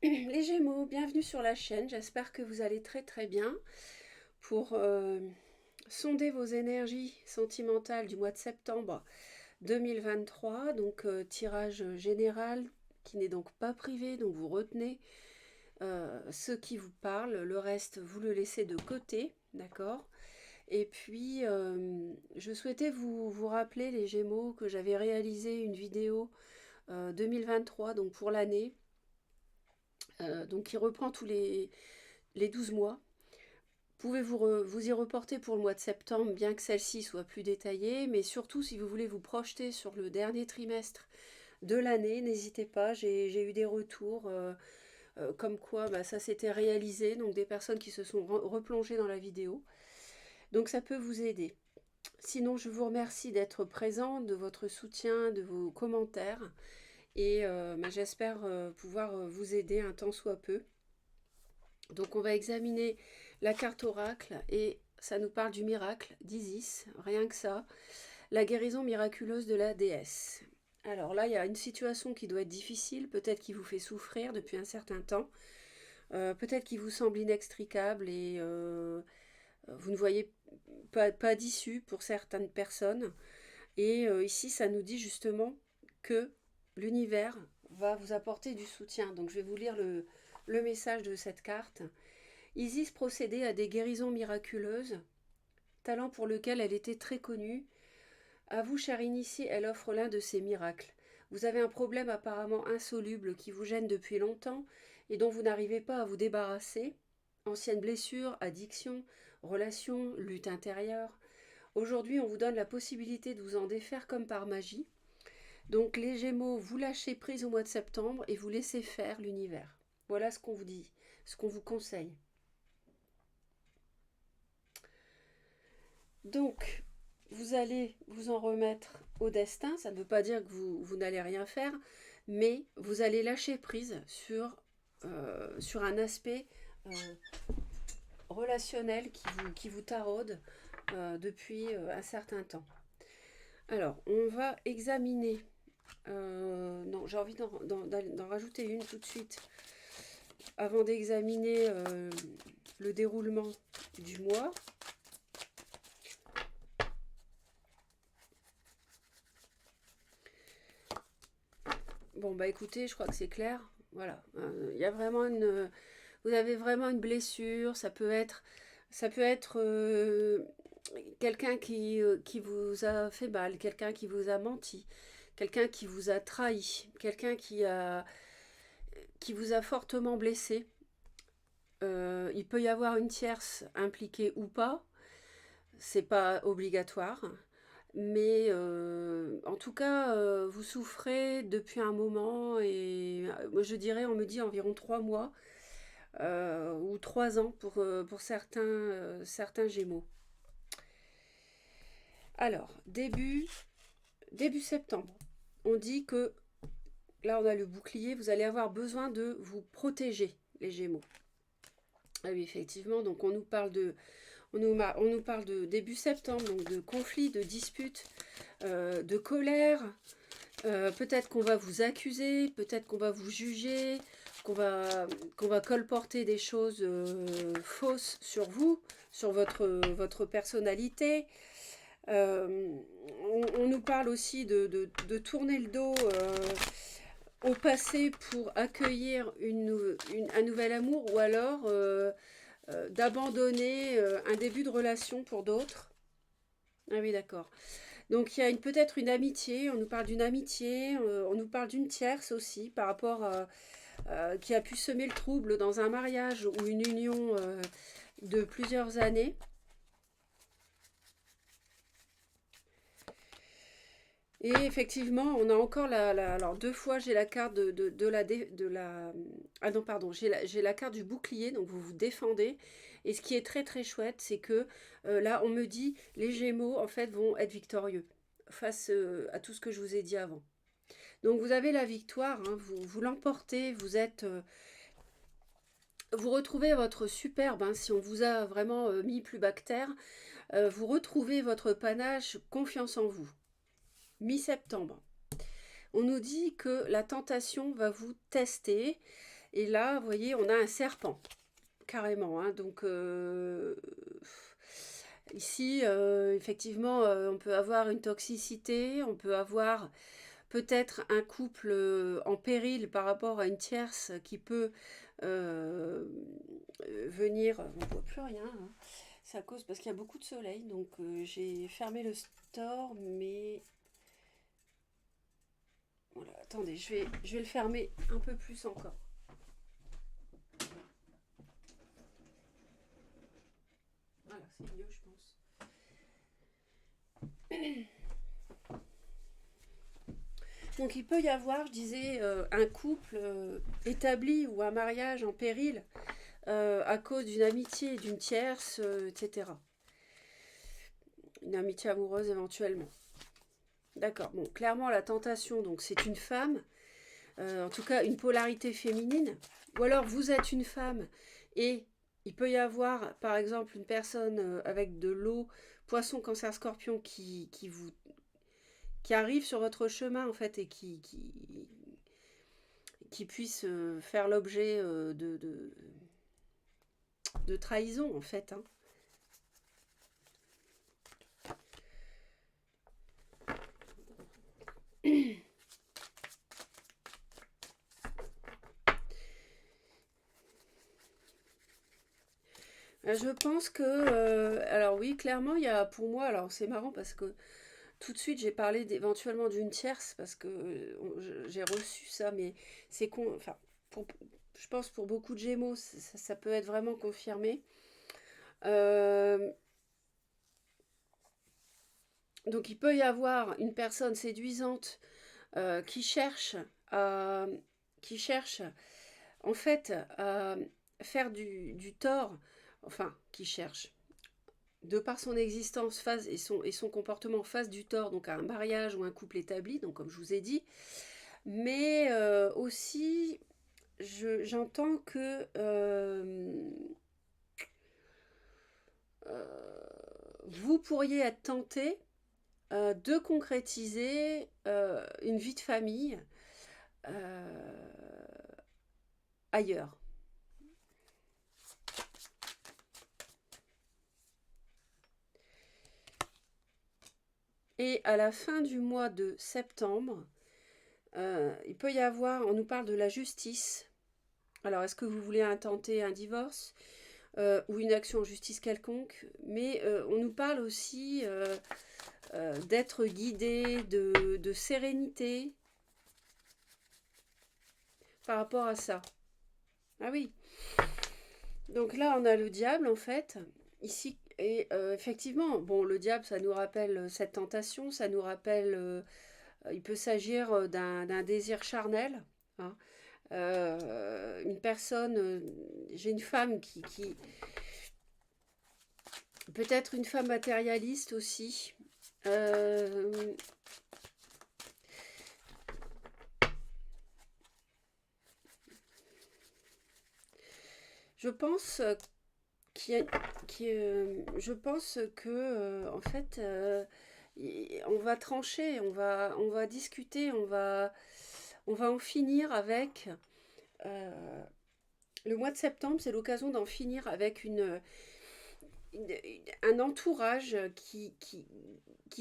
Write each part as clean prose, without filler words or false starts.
Les Gémeaux, bienvenue sur la chaîne, j'espère que vous allez très très bien. Pour sonder vos énergies sentimentales du mois de septembre 2023, donc tirage général qui n'est donc pas privé, donc vous retenez ce qui vous parle, le reste vous le laissez de côté, d'accord? Et puis je souhaitais vous rappeler les Gémeaux que j'avais réalisé une vidéo 2023, donc pour l'année, donc qui reprend tous les 12 mois. Pouvez-vous vous y reporter pour le mois de septembre, bien que celle-ci soit plus détaillée, mais surtout si vous voulez vous projeter sur le dernier trimestre de l'année, n'hésitez pas, j'ai eu des retours comme quoi bah, ça s'était réalisé, donc des personnes qui se sont replongées dans la vidéo. Donc ça peut vous aider. Sinon, je vous remercie d'être présent, de votre soutien, de vos commentaires, et bah, j'espère pouvoir vous aider un tant soit peu. Donc on va examiner la carte oracle et ça nous parle du miracle d'Isis, rien que ça, la guérison miraculeuse de la déesse. Alors là, il y a une situation qui doit être difficile, peut-être qui vous fait souffrir depuis un certain temps, peut-être qui vous semble inextricable et vous ne voyez pas d'issue pour certaines personnes. Et ici, ça nous dit justement que l'univers va vous apporter du soutien. Donc je vais vous lire le message de cette carte. Isis procédait à des guérisons miraculeuses, talent pour lequel elle était très connue. À vous, chère initiée, elle offre l'un de ces miracles. Vous avez un problème apparemment insoluble qui vous gêne depuis longtemps et dont vous n'arrivez pas à vous débarrasser. Ancienne blessure, addiction, relation, lutte intérieure. Aujourd'hui, on vous donne la possibilité de vous en défaire comme par magie. Donc les Gémeaux, vous lâchez prise au mois de septembre et vous laissez faire l'univers. Voilà ce qu'on vous dit, ce qu'on vous conseille. Donc, vous allez vous en remettre au destin. Ça ne veut pas dire que vous n'allez rien faire, mais vous allez lâcher prise sur un aspect euh, relationnel qui vous taraude depuis un certain temps. Alors, on va examiner. Non, j'ai envie d'en rajouter une tout de suite avant d'examiner le déroulement du mois. Bon, bah écoutez, je crois que c'est clair. Voilà. Il y a vraiment une. Vous avez vraiment une blessure. Ça peut être quelqu'un qui vous a fait mal, quelqu'un qui vous a menti, quelqu'un qui vous a trahi, quelqu'un qui vous a fortement blessé. Il peut y avoir une tierce impliquée ou pas. C'est pas obligatoire. Mais en tout cas, vous souffrez depuis un moment et moi je dirais, on me dit environ 3 mois ou 3 ans pour certains Gémeaux. Alors, début septembre, on dit que là on a le bouclier, vous allez avoir besoin de vous protéger, les Gémeaux. Ah oui, effectivement, donc on nous parle de début septembre, donc de conflits, de disputes, de colère. Peut-être qu'on va vous accuser, peut-être qu'on va vous juger, qu'on va colporter des choses fausses sur vous, sur votre personnalité. On nous parle aussi de tourner le dos au passé pour accueillir un nouvel amour ou alors d'abandonner un début de relation pour d'autres. Ah oui, d'accord. Donc il y a peut-être une amitié, on nous parle d'une amitié, on nous parle d'une tierce aussi par rapport à qui a pu semer le trouble dans un mariage ou une union de plusieurs années. Et effectivement, on a encore alors 2 fois j'ai la carte de la ah non pardon, j'ai la carte du bouclier, donc vous vous défendez. Et ce qui est très très chouette, c'est que là on me dit les Gémeaux en fait vont être victorieux face à tout ce que je vous ai dit avant. Donc vous avez la victoire, hein, vous l'emportez, vous retrouvez votre superbe, hein, si on vous a vraiment mis plus bas que terre, vous retrouvez votre panache, confiance en vous. Mi-septembre. On nous dit que la tentation va vous tester Et là, vous voyez, on a un serpent, carrément. Hein. Donc, ici, effectivement, on peut avoir une toxicité, on peut avoir peut-être un couple en péril par rapport à une tierce qui peut venir. On ne voit plus rien. Hein. C'est à cause parce qu'il y a beaucoup de soleil. Donc, j'ai fermé le store, mais voilà, attendez, je vais le fermer un peu plus encore. Voilà, c'est mieux, je pense. Donc il peut y avoir, je disais, un couple établi ou un mariage en péril à cause d'une amitié, d'une tierce, etc. Une amitié amoureuse éventuellement. D'accord. Bon, clairement la tentation, donc c'est une femme, en tout cas une polarité féminine. Ou alors vous êtes une femme et il peut y avoir, par exemple, une personne avec de l'eau, poisson, cancer, scorpion qui arrive sur votre chemin en fait et qui puisse faire l'objet de trahison en fait. Hein. Je pense que, alors oui, clairement, il y a pour moi, alors c'est marrant parce que tout de suite j'ai parlé éventuellement d'une tierce parce que j'ai reçu ça, mais c'est con, enfin, je pense pour beaucoup de Gémeaux, ça peut être vraiment confirmé. Euh, donc il peut y avoir une personne séduisante qui cherche à, qui cherche en fait à faire du tort, enfin qui cherche de par son existence face et son comportement face du tort, donc à un mariage ou un couple établi, donc comme je vous ai dit, mais aussi j'entends que vous pourriez être tenté de concrétiser une vie de famille ailleurs. Et à la fin du mois de septembre, il peut y avoir, on nous parle de la justice. Alors, est-ce que vous voulez intenter un divorce ou une action en justice quelconque? Mais on nous parle aussi d'être guidé, de sérénité par rapport à ça. Ah oui. Donc là, on a le diable, en fait, ici. Et effectivement, bon, le diable, ça nous rappelle cette tentation, ça nous rappelle, il peut s'agir d'un désir charnel. Hein. Une personne, j'ai une femme qui peut-être une femme matérialiste aussi. Je pense je pense que en fait on va trancher, on va discuter, on va en finir avec le mois de septembre, c'est l'occasion d'en finir avec un entourage qui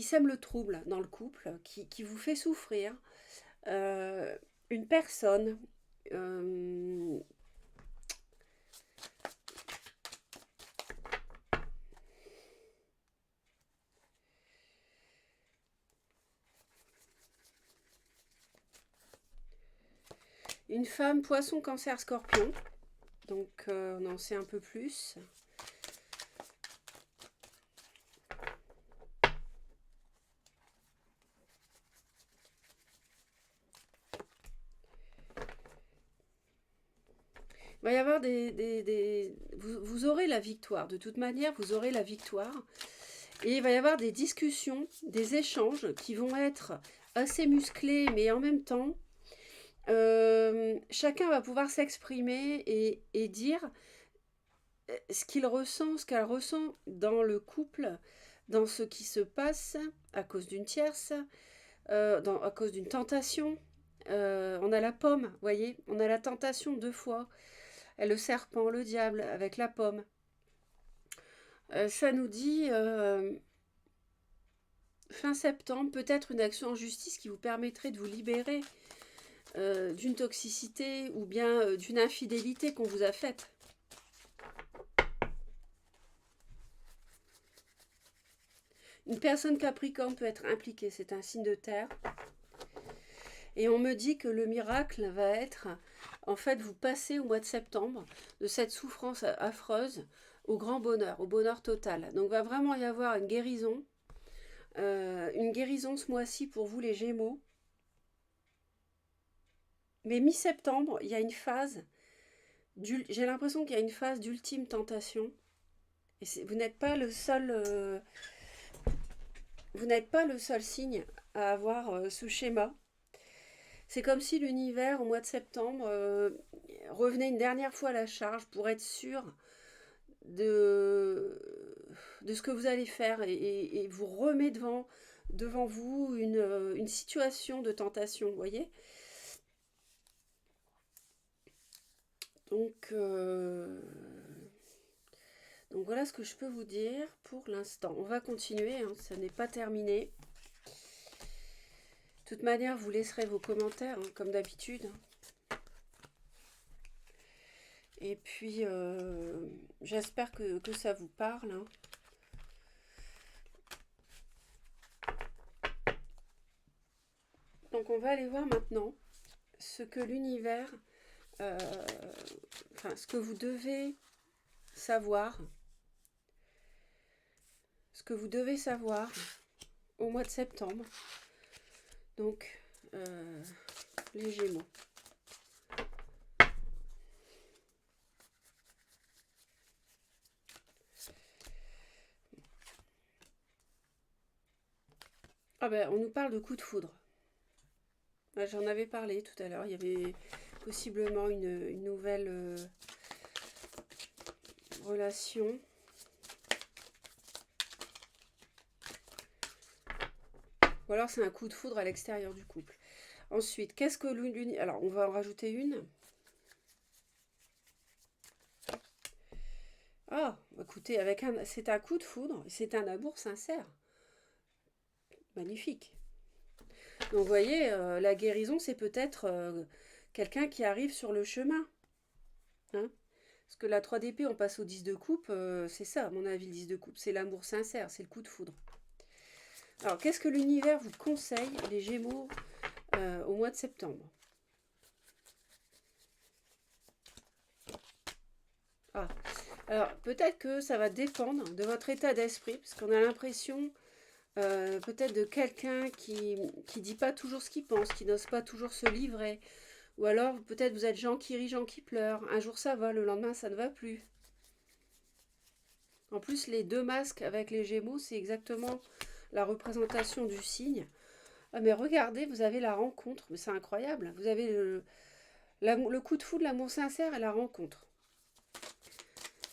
sème le trouble dans le couple, qui vous fait souffrir, euh, une personne euh, une femme poisson cancer scorpion, donc on en sait un peu plus. Il va y avoir vous aurez la victoire, de toute manière vous aurez la victoire, et il va y avoir des discussions, des échanges qui vont être assez musclés, mais en même temps, chacun va pouvoir s'exprimer et dire ce qu'il ressent, ce qu'elle ressent dans le couple, dans ce qui se passe à cause d'une tierce, à cause d'une tentation. on a la pomme, vous voyez, on a la tentation 2 fois. Et le serpent, le diable, avec la pomme. Ça nous dit fin septembre, peut-être une action en justice qui vous permettrait de vous libérer d'une toxicité ou bien d'une infidélité qu'on vous a faite. Une personne Capricorne peut être impliquée, c'est un signe de terre. Et on me dit que le miracle va être, en fait, vous passez au mois de septembre de cette souffrance affreuse au grand bonheur, au bonheur total. Donc va vraiment y avoir une guérison ce mois-ci pour vous les Gémeaux. Mais mi-septembre, il y a une phase, j'ai l'impression qu'il y a une phase d'ultime tentation. Et vous n'êtes pas le seul, vous n'êtes pas le seul signe à avoir ce schéma. C'est comme si l'univers, au mois de septembre, revenait une dernière fois à la charge pour être sûr de ce que vous allez faire et vous remet devant vous une situation de tentation, vous voyez. Donc voilà ce que je peux vous dire pour l'instant. On va continuer, hein, ça n'est pas terminé. De toute manière, vous laisserez vos commentaires, hein, comme d'habitude. Et puis, j'espère que ça vous parle. Hein. Donc, on va aller voir maintenant ce que l'univers, ce que vous devez savoir. Ce que vous devez savoir au mois de septembre. Donc, les Gémeaux. Ah ben, on nous parle de coup de foudre. J'en avais parlé tout à l'heure. Il y avait possiblement une nouvelle relation. Ou alors c'est un coup de foudre à l'extérieur du couple. Ensuite, qu'est-ce que l'univers... Alors, on va en rajouter une. Ah, écoutez, c'est un coup de foudre, c'est un amour sincère. Magnifique. Donc, vous voyez, la guérison, c'est peut-être quelqu'un qui arrive sur le chemin. Hein, parce que la 3 d'épée, on passe au 10 de coupe, c'est ça, à mon avis, le 10 de coupe. C'est l'amour sincère, c'est le coup de foudre. Alors, qu'est-ce que l'univers vous conseille, les Gémeaux, au mois de septembre? Ah, alors peut-être que ça va dépendre de votre état d'esprit, parce qu'on a l'impression peut-être de quelqu'un qui dit pas toujours ce qu'il pense, qui n'ose pas toujours se livrer. Ou alors peut-être vous êtes gens qui rient, gens qui pleurent. Un jour ça va, le lendemain ça ne va plus. En plus, les 2 masques avec les Gémeaux, c'est exactement la représentation du signe. Ah mais regardez, vous avez la rencontre, mais c'est incroyable. Vous avez le coup de foudre, l'amour sincère et la rencontre.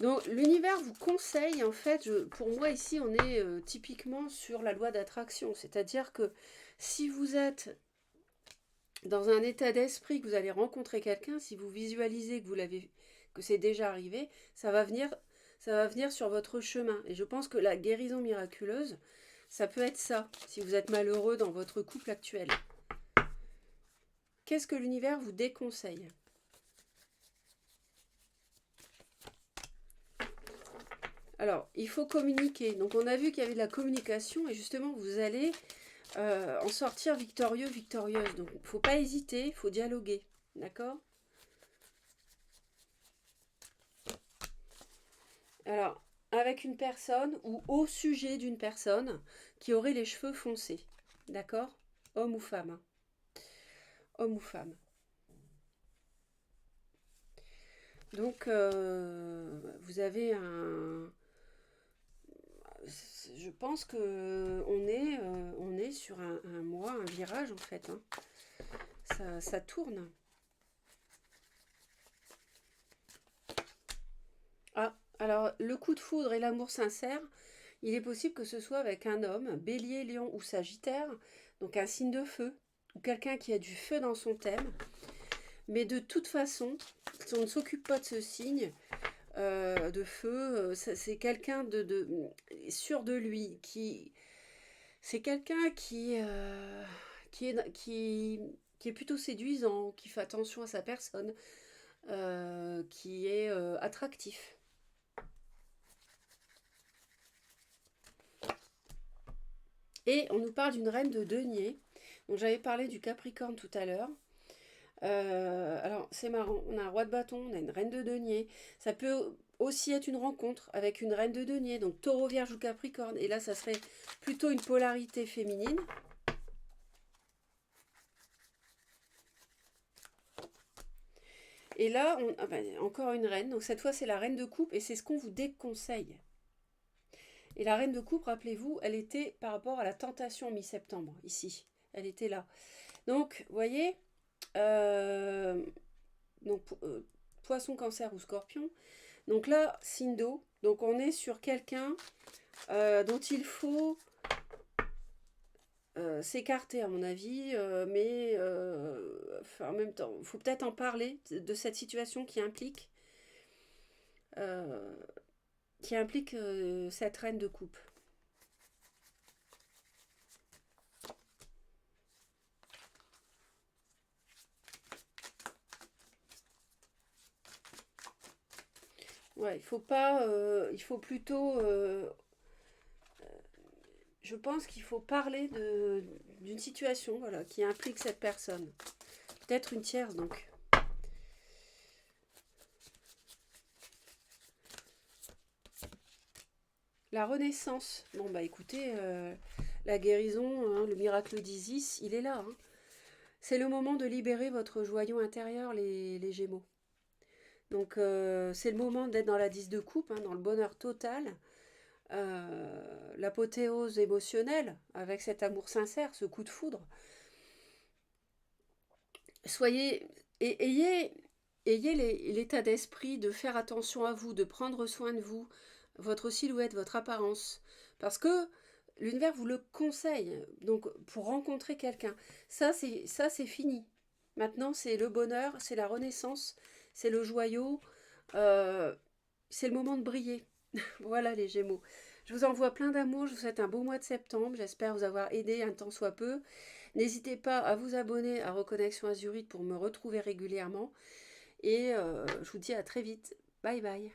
Donc l'univers vous conseille, en fait, pour moi ici on est typiquement sur la loi d'attraction. C'est-à-dire que si vous êtes dans un état d'esprit que vous allez rencontrer quelqu'un, si vous visualisez que c'est déjà arrivé, ça va venir sur votre chemin. Et je pense que la guérison miraculeuse, ça peut être ça, si vous êtes malheureux dans votre couple actuel. Qu'est-ce que l'univers vous déconseille ? Alors, il faut communiquer. Donc, on a vu qu'il y avait de la communication et justement, vous allez en sortir victorieux, victorieuse. Donc, il ne faut pas hésiter, il faut dialoguer. D'accord ? Alors, avec une personne ou au sujet d'une personne qui aurait les cheveux foncés. D'accord ? Homme ou femme. Homme ou femme. Donc, vous avez je pense que on est sur un mois, un virage en fait. Hein. Ça tourne. Ah, alors le coup de foudre et l'amour sincère, il est possible que ce soit avec un homme, bélier, lion ou sagittaire, donc un signe de feu. ou quelqu'un qui a du feu dans son thème. Mais de toute façon, si on ne s'occupe pas de ce signe de feu, c'est quelqu'un sûr de lui, c'est quelqu'un qui est plutôt séduisant, qui fait attention à sa personne, qui est attractif. Et on nous parle d'une reine de denier. Donc j'avais parlé du Capricorne tout à l'heure. Alors c'est marrant, on a un roi de bâton, on a une reine de denier. Ça peut aussi être une rencontre avec une reine de denier, donc taureau, vierge ou capricorne. Et là, ça serait plutôt une polarité féminine. Et là, encore une reine. Donc cette fois, c'est la reine de coupe et c'est ce qu'on vous déconseille. Et la reine de coupe, rappelez-vous, elle était par rapport à la tentation mi-septembre, ici. Elle était là. Donc, vous voyez, donc, poisson, cancer ou scorpion. Donc là, signe d'eau. Donc on est sur quelqu'un dont il faut s'écarter, à mon avis, mais en même temps, il faut peut-être en parler de cette situation euh, qui implique cette reine de coupe. Ouais, il faut pas, il faut plutôt, je pense qu'il faut parler d'une situation, voilà, qui implique cette personne. Peut-être une tierce, donc. La renaissance. Bon, bah écoutez, la guérison, hein, le miracle d'Isis, il est là. Hein. C'est le moment de libérer votre joyau intérieur, les Gémeaux. Donc, c'est le moment d'être dans la 10 de coupe, hein, dans le bonheur total. L'apothéose émotionnelle, avec cet amour sincère, ce coup de foudre. Soyez, ayez l'état d'esprit de faire attention à vous, de prendre soin de vous, votre silhouette, votre apparence, parce que l'univers vous le conseille. Donc, pour rencontrer quelqu'un, ça c'est fini. Maintenant, c'est le bonheur, c'est la renaissance, c'est le joyau, euh, c'est le moment de briller. Voilà les Gémeaux. Je vous envoie plein d'amour, je vous souhaite un beau mois de septembre, j'espère vous avoir aidé un temps soit peu. N'hésitez pas à vous abonner à Reconnexion Azurite pour me retrouver régulièrement et je vous dis à très vite. Bye bye.